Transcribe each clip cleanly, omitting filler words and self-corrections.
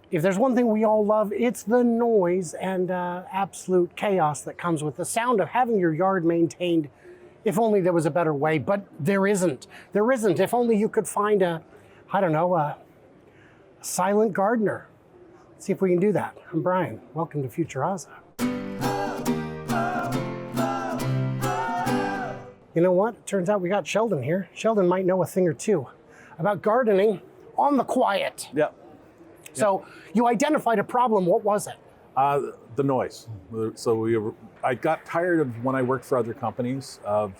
if there's one thing we all love, it's the noise and absolute chaos that comes with the sound of having your yard maintained. If only there was a better way, but there isn't. There isn't. If only you could find a silent gardener. Let's see if we can do that. I'm Brian. Welcome to Futuraza. You know what? It turns out we got Sheldon here. Sheldon might know a thing or two about gardening on the quiet. Yeah. So you identified a problem. What was it? The noise. I got tired of, when I worked for other companies, of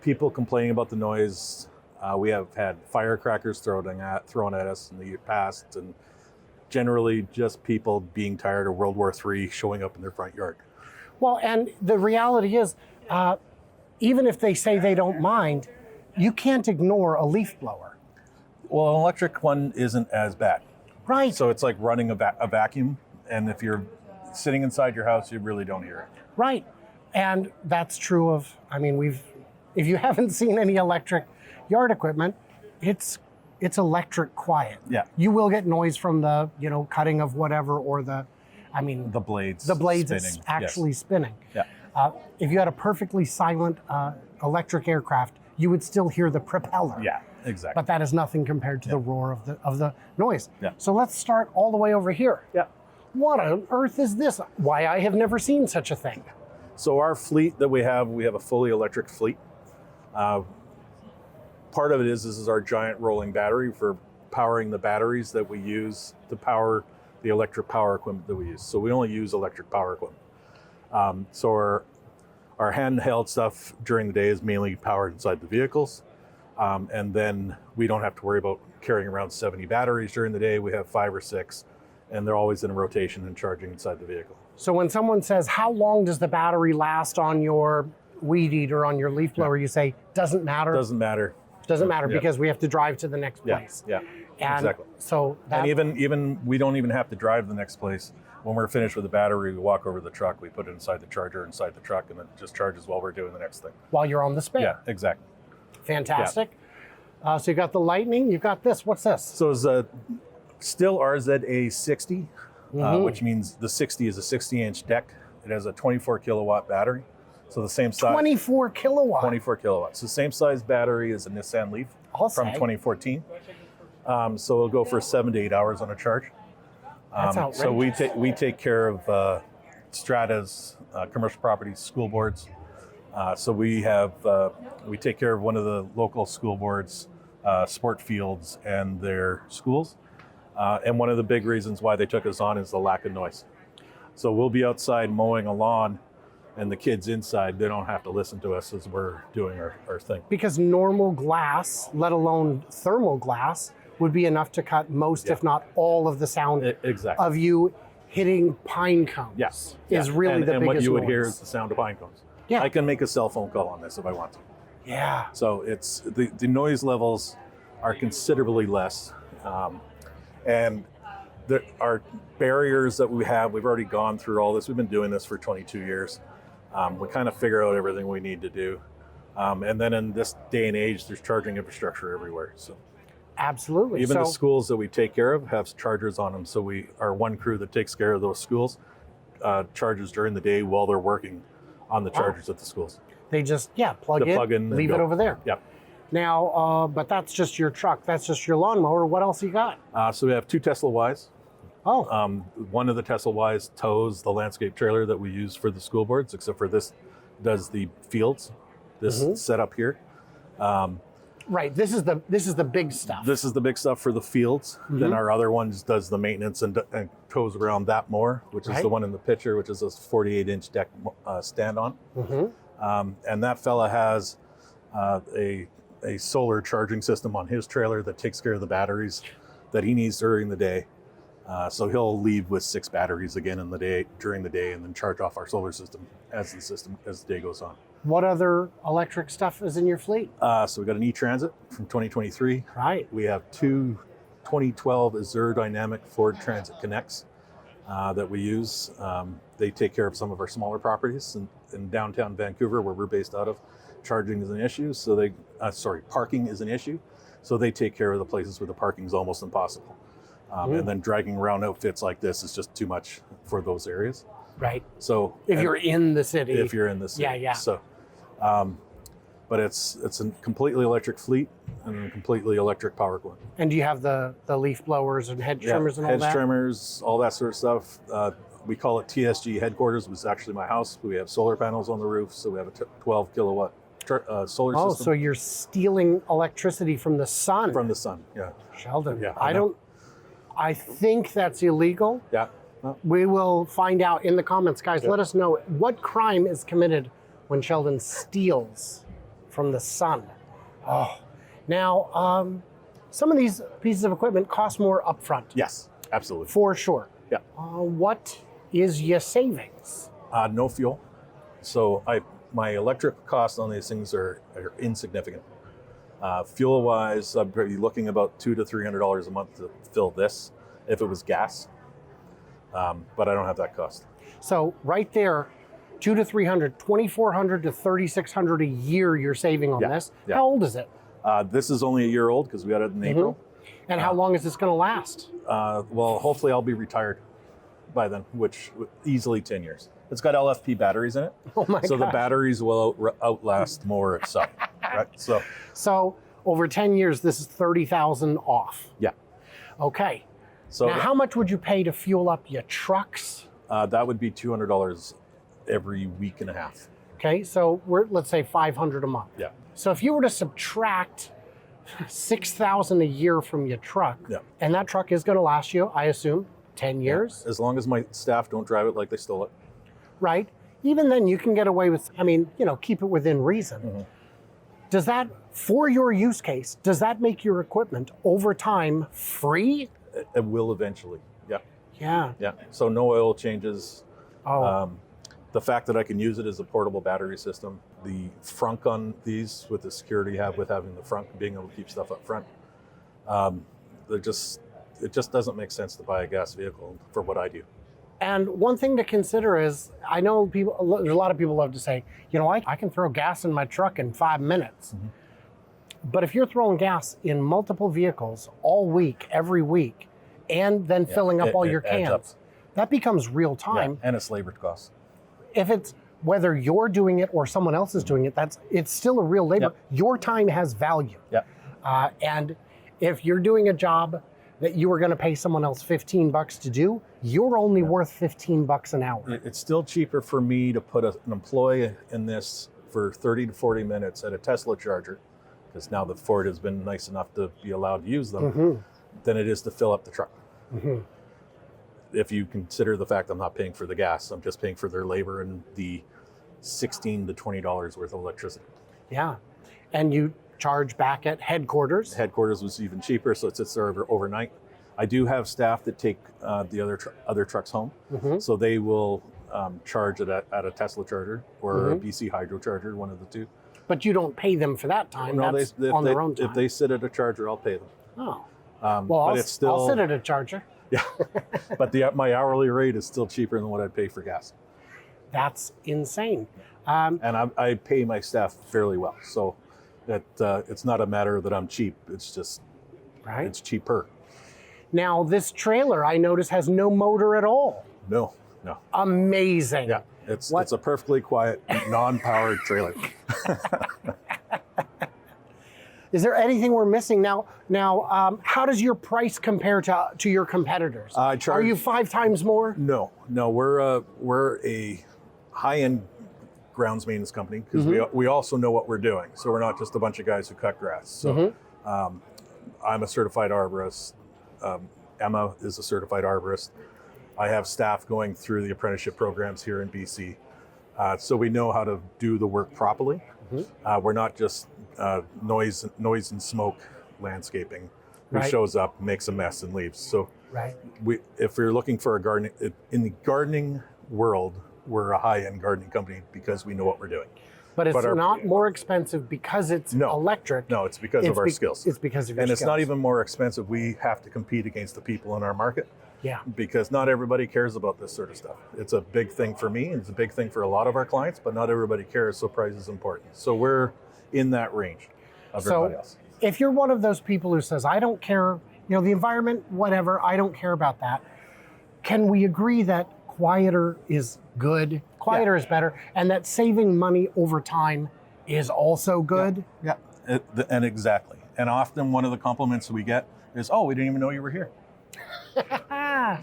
people complaining about the noise. We have had firecrackers thrown at us in the past, and generally just people being tired of World War III showing up in their front yard. Well, and the reality is, even if they say they don't mind, you can't ignore a leaf blower. Well, an electric one isn't as bad. Right. So it's like running a vacuum, and if you're sitting inside your house, you really don't hear it. Right. And that's true of, if you haven't seen any electric yard equipment, it's electric quiet. Yeah. You will get noise from the, cutting of whatever, or the blades. The blades spinning. actually spinning. Yeah. If you had a perfectly silent electric aircraft, you would still hear the propeller. Yeah, exactly. But that is nothing compared to the roar of the noise. Yeah. So let's start all the way over here. Yeah. What on earth is this? Why, I have never seen such a thing. So our fleet that we have a fully electric fleet. Part of it is our giant rolling battery for powering the batteries that we use to power the electric power equipment that we use. So we only use electric power equipment. So our handheld stuff during the day is mainly powered inside the vehicles. And then we don't have to worry about carrying around 70 batteries during the day. We have 5 or 6, and they're always in rotation and charging inside the vehicle. So when someone says, how long does the battery last on your weed eater, on your leaf blower, you say, doesn't matter? Doesn't matter. Doesn't matter, because we have to drive to the next place. Yeah, and exactly. So and even we don't even have to drive to the next place. When we're finished with the battery, we walk over to the truck, we put it inside the charger inside the truck, and it just charges while we're doing the next thing. While you're on the spin. Yeah, exactly. Fantastic. Yeah. So you've got the Lightning, you've got this. What's this? So it's still RZA 60, which means the 60 is a 60-inch deck. It has a 24 kilowatt battery. So the same size. 24 kilowatt. 24 kilowatts. So same size battery as a Nissan Leaf from 2014. So it'll go for 7 to 8 hours on a charge. That's outrageous. So we take care of stratas, commercial properties, school boards. So we take care of one of the local school boards, sport fields, and their schools. And one of the big reasons why they took us on is the lack of noise. So we'll be outside mowing a lawn, and the kids inside, they don't have to listen to us as we're doing our thing. Because normal glass, let alone thermal glass, would be enough to cut most, if not all, of the sound exactly. of you hitting pine cones. Yes. Is really the biggest And what you would noise. hear is the sound of pine cones. Yeah. I can make a cell phone call on this if I want to. Yeah. So it's the noise levels are considerably less. And there are barriers that we've already gone through all this. We've been doing this for 22 years. We kind of figure out everything we need to do. And then in this day and age, there's charging infrastructure everywhere. So absolutely. Even the schools that we take care of have chargers on them. So our one crew that takes care of those schools charges during the day while they're working on the chargers at the schools. They just, plug in, leave it over there. Yeah. Now, but that's just your truck. That's just your lawnmower. What else you got? So we have 2 Tesla Ys. Oh. One of the Tesla Ys tows the landscape trailer that we use for the school boards, except for this does the fields, this setup here. Right, this is the big stuff. This is the big stuff for the fields. Then our other one does the maintenance and tows around that more, which is the one in the picture, which is a 48-inch deck stand-on. And that fella has a solar charging system on his trailer that takes care of the batteries that he needs during the day. So he'll leave with 6 batteries again during the day, and then charge off our solar system as the day goes on. What other electric stuff is in your fleet? So we got an E-Transit from 2023. Right. We have 2 2012 Azure Dynamic Ford Transit Connects that we use. They take care of some of our smaller properties in downtown Vancouver, where we're based out of. Charging is an issue, parking is an issue. So they take care of the places where the parking is almost impossible. And then dragging around outfits like this is just too much for those areas. Right. So if you're in the city. If you're in the city. Yeah. So, but it's a completely electric fleet and a completely electric power cord. And do you have the leaf blowers and hedge trimmers and all that? Hedge trimmers, all that sort of stuff. We call it TSG headquarters. It was actually my house. We have solar panels on the roof, so we have a 12 kilowatt solar system. Oh, so you're stealing electricity from the sun. From the sun, yeah. Sheldon, Yeah, I think that's illegal. Yeah. No. We will find out in the comments, guys. Let us know what crime is committed when Sheldon steals from the sun. Oh, now some of these pieces of equipment cost more upfront. Yes, absolutely. For sure. Yeah. What is your savings? No fuel. So my electric costs on these things are insignificant. Fuel wise, I'd be looking about $200 to $300 a month to fill this if it was gas. But I don't have that cost. So right there, $200 to $300, $2,400 to $3,600 a year you're saving on this. Yeah. How old is it? This is only a year old because we got it in April. And how long is this going to last? Well, hopefully I'll be retired by then, which easily 10 years. It's got LFP batteries in it. Oh my So gosh. the batteries will outlast more itself, right? So over 10 years, this is $30,000 off. Yeah. Okay. So now, how much would you pay to fuel up your trucks? that would be $200 every week and a half. Okay, so let's say $500 a month. Yeah. So if you were to subtract $6,000 a year from your truck, and that truck is going to last you, I assume, 10 years. As long as my staff don't drive it like they stole it. Right. Even then, you can get away with, keep it within reason. Does that, for your use case, does that make your equipment over time free? It will eventually. Yeah. Yeah. Yeah. So no oil changes. Oh. The fact that I can use it as a portable battery system, the frunk on these with the security you have with having the frunk, being able to keep stuff up front, it just doesn't make sense to buy a gas vehicle for what I do. And one thing to consider is, I know there's a lot of people love to say, I can throw gas in my truck in 5 minutes. But if you're throwing gas in multiple vehicles all week, every week, and then filling up all your cans, that becomes real time. Yeah, and it's labor costs. If it's whether you're doing it or someone else is doing it, it's still a real labor. Your time has value. And if you're doing a job that you were going to pay someone else $15 to do, you're only worth $15 an hour. It's still cheaper for me to put an employee in this for 30 to 40 minutes at a Tesla charger, because now the Ford has been nice enough to be allowed to use them, than it is to fill up the truck. If you consider the fact I'm not paying for the gas, I'm just paying for their labor and the $16 to $20 worth of electricity. Yeah. And you charge back at headquarters. Headquarters was even cheaper, so it sits there overnight. I do have staff that take the other trucks home, so they will charge it at a Tesla charger or a BC Hydro charger, one of the two. But you don't pay them for that time. No, that's on their own time. If they sit at a charger, I'll pay them. Oh. But I'll sit at a charger. Yeah, but my hourly rate is still cheaper than what I'd pay for gas. That's insane. And I pay my staff fairly well, so that it's not a matter that I'm cheap. It's just it's cheaper. Now this trailer, I notice, has no motor at all. No. Amazing. Yeah, it's a perfectly quiet, non-powered trailer. Is there anything we're missing now? How does your price compare to your competitors? Are you 5 times more? No, we're a high-end grounds maintenance company because we also know what we're doing. So we're not just a bunch of guys who cut grass. So I'm a certified arborist. Emma is a certified arborist. I have staff going through the apprenticeship programs here in BC. So we know how to do the work properly. We're not just noise and smoke landscaping who shows up, makes a mess, and leaves. So if you're looking for a gardening, in the gardening world, we're a high-end gardening company because we know what we're doing. But it's not more expensive because it's electric. No, it's because of our skills. It's because of your skills. And it's not even more expensive. We have to compete against the people in our market. Yeah. Because not everybody cares about this sort of stuff. It's a big thing for me, and it's a big thing for a lot of our clients, but not everybody cares, so price is important. So we're in that range of everybody else. If you're one of those people who says, I don't care, You know, the environment, whatever, I don't care about that. Can we agree that quieter is good, quieter is better, and that saving money over time is also good? Yeah, and exactly. And often one of the compliments we get is, "Oh, we didn't even know you were here."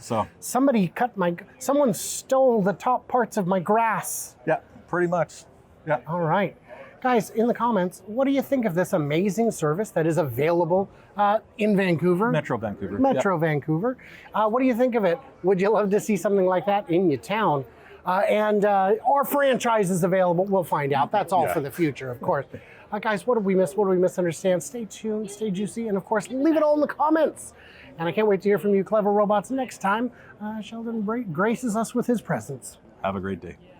So someone stole the top parts of my grass. yeah, pretty much. Yeah. All right. Guys, in the comments, what do you think of this amazing service that is available in Vancouver? Metro Vancouver. Metro Vancouver. What do you think of it? Would you love to see something like that in your town? And our franchise is available. We'll find out. That's all for the future, of course. Guys, what did we miss? What did we misunderstand? Stay tuned, stay juicy, and of course, leave it all in the comments. And I can't wait to hear from you, clever robots, next time Sheldon graces us with his presence. Have a great day.